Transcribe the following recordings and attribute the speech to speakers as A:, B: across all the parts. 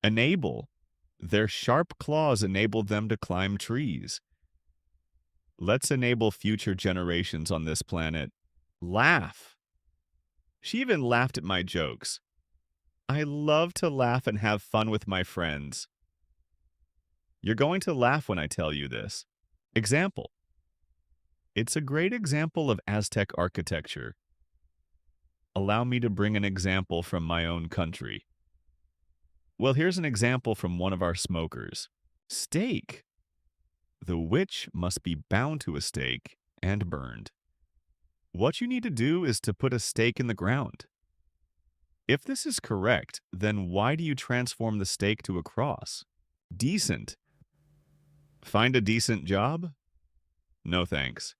A: Enable. Their sharp claws enable them to climb trees. Let's enable future generations on this planet. Laugh. She even laughed at my jokes. I love to laugh and have fun with my friends. You're going to laugh when I tell you this. Example. It's a great example of Aztec architecture. Allow me to bring an example from my own country. Well, here's an example from one of our smokers. Steak. The witch must be bound to a stake and burned. What you need to do is to put a stake in the ground. If this is correct, then why do you transform the stake to a cross? Decent. Find a decent job? No thanks.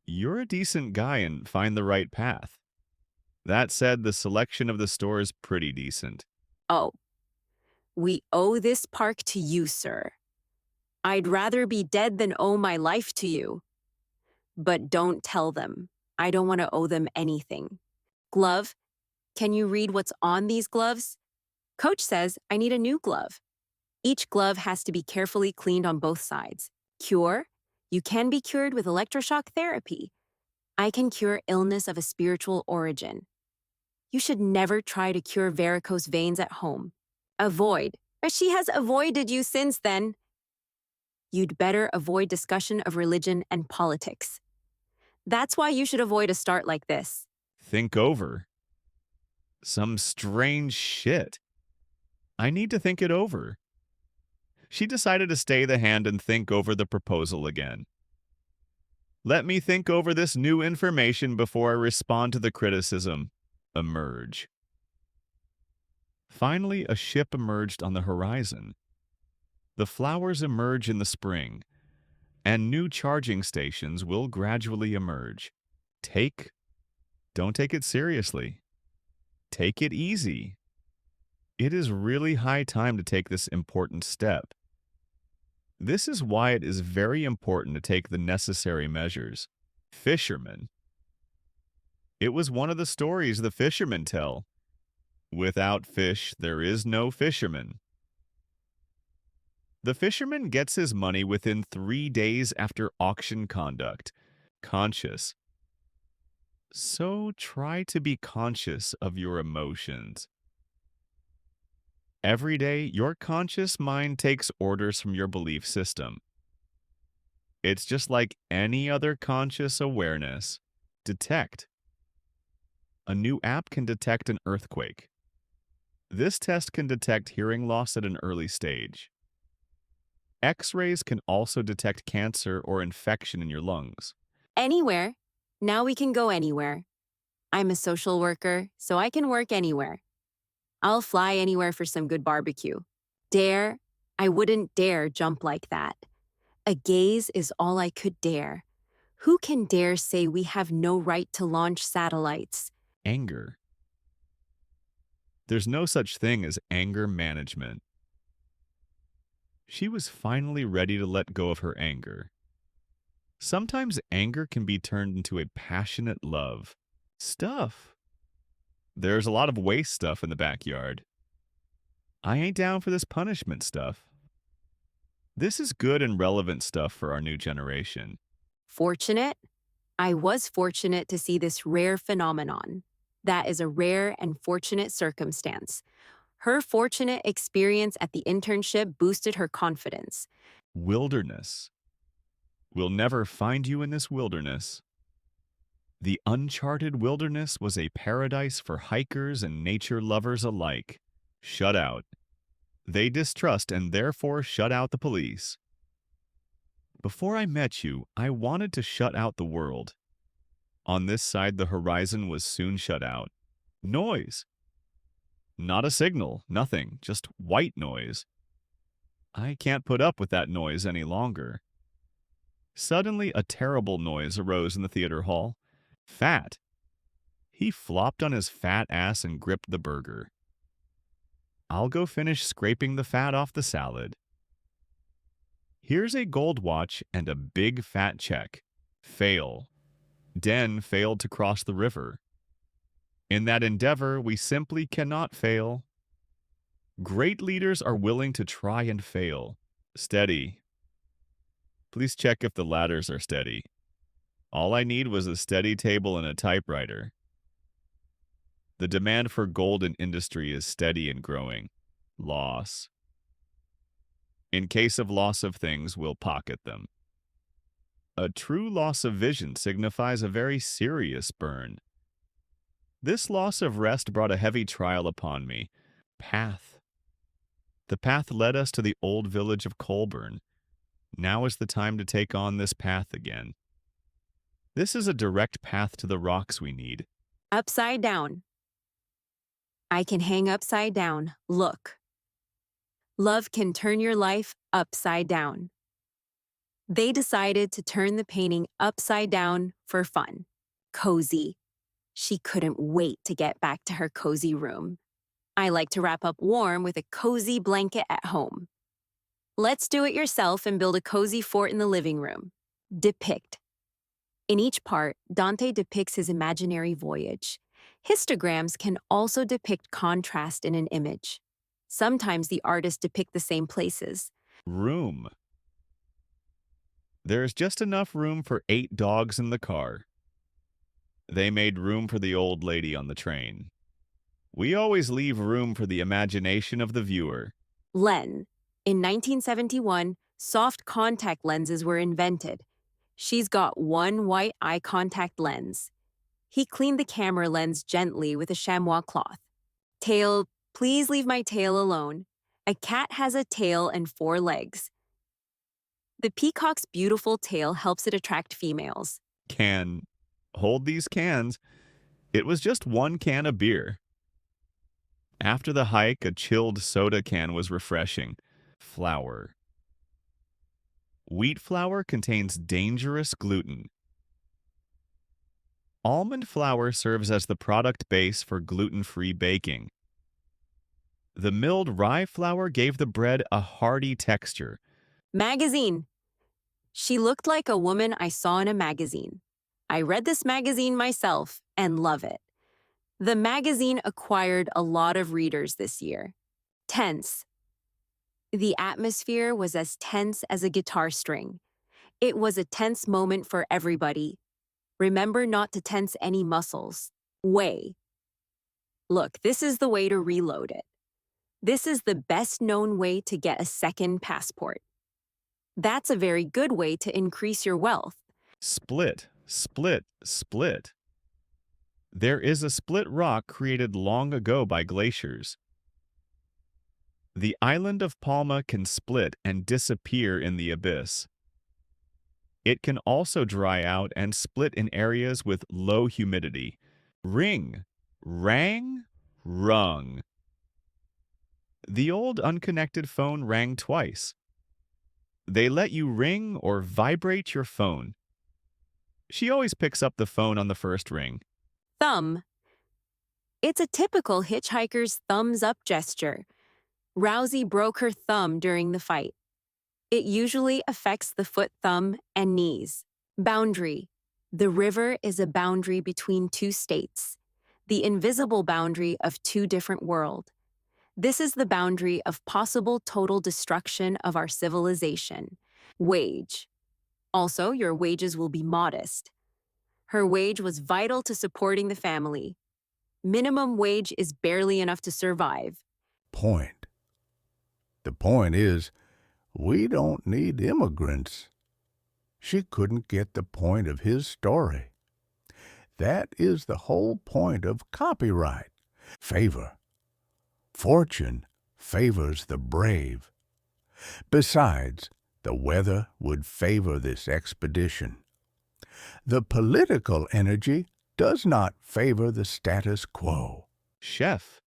A: You're a decent guy and find the right path. That said, the selection of the store is pretty decent.
B: Oh, we owe this park to you, sir. I'd rather be dead than owe my life to you. But don't tell them. I don't want to owe them anything. Glove, can you read what's on these gloves? Coach says I need a new glove. Each glove has to be carefully cleaned on both sides. Cure, you can be cured with electroshock therapy. I can cure illness of a spiritual origin. You should never try to cure varicose veins at home. Avoid, but she has avoided you since then. You'd better avoid discussion of religion and politics. That's why you should avoid a start like this.
A: Think over. Some strange shit. I need to think it over. She decided to stay the hand and think over the proposal again. Let me think over this new information before I respond to the criticism. Emerge. Finally, a ship emerged on the horizon. The flowers emerge in the spring, and new charging stations will gradually emerge. Don't take it seriously. Take it easy. It is really high time to take this important step. This is why it is very important to take the necessary measures. Fishermen. It was one of the stories the fishermen tell. Without fish, there is no fisherman. The fisherman gets his money within 3 days after auction conduct. Conscious. So try to be conscious of your emotions. Every day, your conscious mind takes orders from your belief system. It's just like any other conscious awareness. Detect. A new app can detect an earthquake. This test can detect hearing loss at an early stage. X-rays can also detect cancer or infection in your lungs.
B: Anywhere. Now we can go anywhere. I'm a social worker, so I can work anywhere. I'll fly anywhere for some good barbecue. Dare? I wouldn't dare jump like that. A gaze is all I could dare. Who can dare say we have no right to launch satellites?
A: Anger. There's no such thing as anger management. She was finally ready to let go of her anger. Sometimes anger can be turned into a passionate love. Stuff. There's a lot of waste stuff in the backyard. I ain't down for this punishment stuff. This is good and relevant stuff for our new generation.
B: Fortunate? I was fortunate to see this rare phenomenon. That is a rare and fortunate circumstance. Her fortunate experience at the internship boosted her confidence.
A: Wilderness. We'll never find you in this wilderness. The uncharted wilderness was a paradise for hikers and nature lovers alike. Shut out. They distrust and therefore shut out the police. Before I met you, I wanted to shut out the world. On this side, the horizon was soon shut out. Noise. Not a signal, nothing, just white noise. I can't put up with that noise any longer. Suddenly, a terrible noise arose in the theater hall. Fat. He flopped on his fat ass and gripped the burger. I'll go finish scraping the fat off the salad. Here's a gold watch and a big fat check. Fail. Den failed to cross the river. In that endeavor, we simply cannot fail. Great leaders are willing to try and fail. Steady. Please check if the ladders are steady. All I need was a steady table and a typewriter. The demand for gold in industry is steady and growing. Loss. In case of loss of things, we'll pocket them. A true loss of vision signifies a very serious burn. This loss of rest brought a heavy trial upon me. Path. The path led us to the old village of Colburn. Now is the time to take on this path again. This is a direct path to the rocks we need.
B: Upside down. I can hang upside down. Look. Love can turn your life upside down. They decided to turn the painting upside down for fun. Cozy. She couldn't wait to get back to her cozy room. I like to wrap up warm with a cozy blanket at home. Let's do it yourself and build a cozy fort in the living room. Depict. In each part, Dante depicts his imaginary voyage. Histograms can also depict contrast in an image. Sometimes the artists depict the same places.
A: Room. There is just enough room for 8 dogs in the car. They made room for the old lady on the train. We always leave room for the imagination of the viewer.
B: Len. In 1971, soft contact lenses were invented. She's got one white eye contact lens. He cleaned the camera lens gently with a chamois cloth. Tail, please leave my tail alone. A cat has a tail and 4 legs. The peacock's beautiful tail helps it attract females.
A: Can. Hold these cans. It was just 1 can of beer. After the hike, a chilled soda can was refreshing. Flour. Wheat flour contains dangerous gluten. Almond flour serves as the product base for gluten-free baking. The milled rye flour gave the bread a hearty texture.
B: Magazine. She looked like a woman I saw in a magazine. I read this magazine myself and love it. The magazine acquired a lot of readers this year. Tense. The atmosphere was as tense as a guitar string. It was a tense moment for everybody. Remember not to tense any muscles. Way. Look, this is the way to reload it. This is the best known way to get a second passport. That's a very good way to increase your wealth.
A: Split, split, split. There is a split rock created long ago by glaciers. The island of Palma can split and disappear in the abyss. It can also dry out and split in areas with low humidity. Ring, rang, rung. The old unconnected phone rang twice. They let you ring or vibrate your phone. She always picks up the phone on the first ring.
B: Thumb. It's a typical hitchhiker's thumbs up gesture. Rousey broke her thumb during the fight. It usually affects the foot, thumb, and knees. Boundary. The river is a boundary between 2 states, the invisible boundary of 2 different worlds. This is the boundary of possible total destruction of our civilization. Wage. Also, your wages will be modest. Her wage was vital to supporting the family. Minimum wage is barely enough to survive.
C: Point. The point is, we don't need immigrants. She couldn't get the point of his story. That is the whole point of copyright. Favor. Fortune favors the brave. Besides, the weather would favor this expedition. The political energy does not favor the status quo.
A: Chef.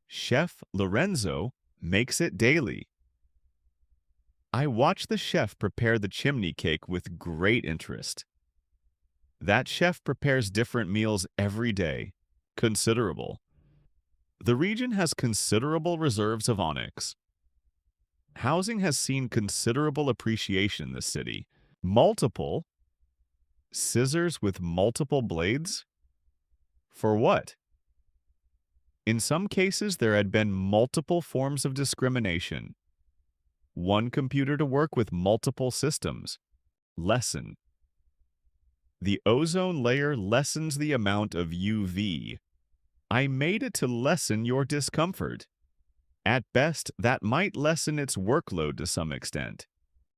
A: Chef Lorenzo makes it daily. I watch the chef prepare the chimney cake with great interest. That chef prepares different meals every day. Considerable. The region has considerable reserves of onyx. Housing has seen considerable appreciation in the city. Multiple. Scissors with multiple blades? For what? In some cases, there had been multiple forms of discrimination. One computer to work with multiple systems. Lessen. The ozone layer lessens the amount of UV. I made it to lessen your discomfort. At best, that might lessen its workload to some extent.